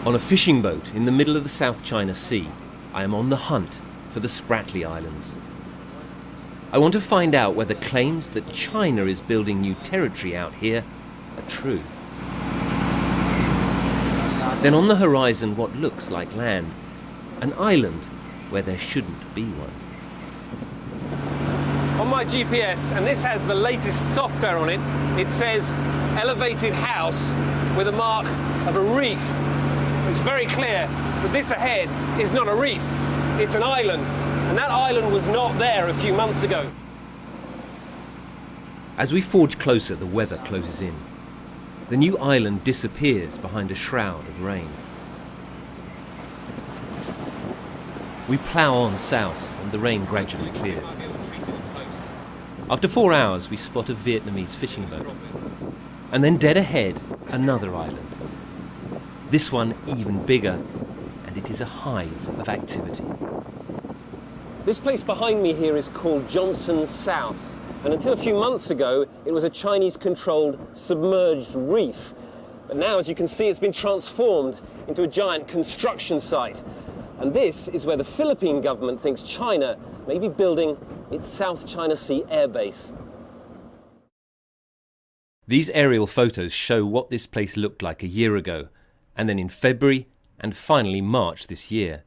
On a fishing boat in the middle of the South China Sea, I am on the hunt for the Spratly Islands. I want to find out whether claims that China is building new territory out here are true. Then on the horizon, what looks like land, an island where there shouldn't be one. On my GPS, and this has the latest software on it, it says elevated house with a mark of a reef. It's very clear that this ahead is not a reef, it's an island, and that island was not there a few months ago. As we forge closer, the weather closes in. The new island disappears behind a shroud of rain. We plough on south, and the rain gradually clears. After 4 hours, we spot a Vietnamese fishing boat. And then dead ahead, another island. This one even bigger, and it is a hive of activity. This place behind me here is called Johnson South, and until a few months ago, it was a Chinese-controlled submerged reef. But now, as you can see, it's been transformed into a giant construction site. And this is where the Philippine government thinks China may be building its South China Sea airbase. These aerial photos show what this place looked like a year ago, and then in February and finally March this year.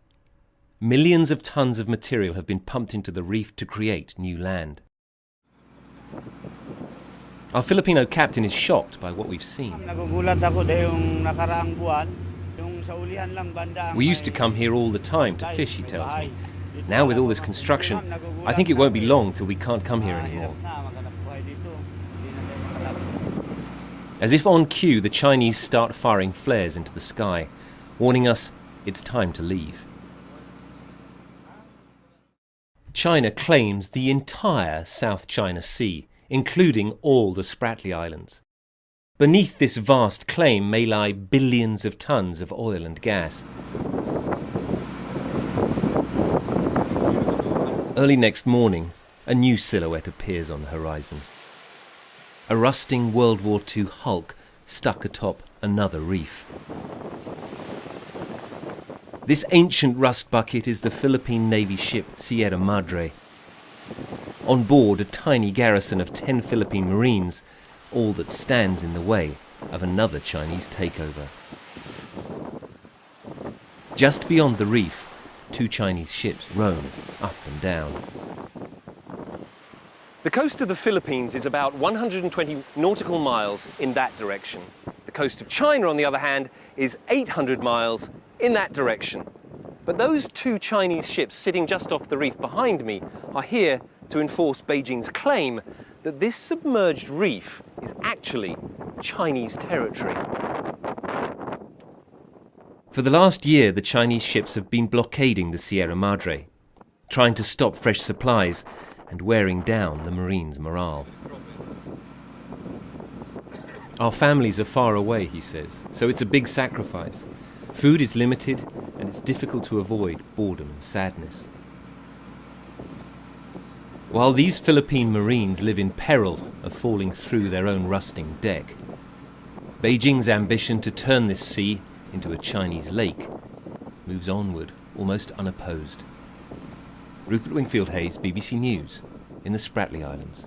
Millions of tons of material have been pumped into the reef to create new land. Our Filipino captain is shocked by what we've seen. We used to come here all the time to fish, he tells me. Now with all this construction, I think it won't be long till we can't come here anymore. As if on cue, the Chinese start firing flares into the sky, warning us it's time to leave. China claims the entire South China Sea, including all the Spratly Islands. Beneath this vast claim may lie billions of tons of oil and gas. Early next morning, a new silhouette appears on the horizon. A rusting World War II hulk stuck atop another reef. This ancient rust bucket is the Philippine Navy ship Sierra Madre. On board, a tiny garrison of 10 Philippine Marines, all that stands in the way of another Chinese takeover. Just beyond the reef, 2 Chinese ships roam up and down. The coast of the Philippines is about 120 nautical miles in that direction. The coast of China, on the other hand, is 800 miles in that direction. But those 2 Chinese ships sitting just off the reef behind me are here to enforce Beijing's claim that this submerged reef is actually Chinese territory. For the last year, the Chinese ships have been blockading the Sierra Madre, trying to stop fresh supplies and wearing down the Marines' morale. Our families are far away, he says, so it's a big sacrifice. Food is limited and it's difficult to avoid boredom and sadness. While these Philippine Marines live in peril of falling through their own rusting deck, Beijing's ambition to turn this sea into a Chinese lake moves onward almost unopposed. Rupert Wingfield Hayes, BBC News, in the Spratly Islands.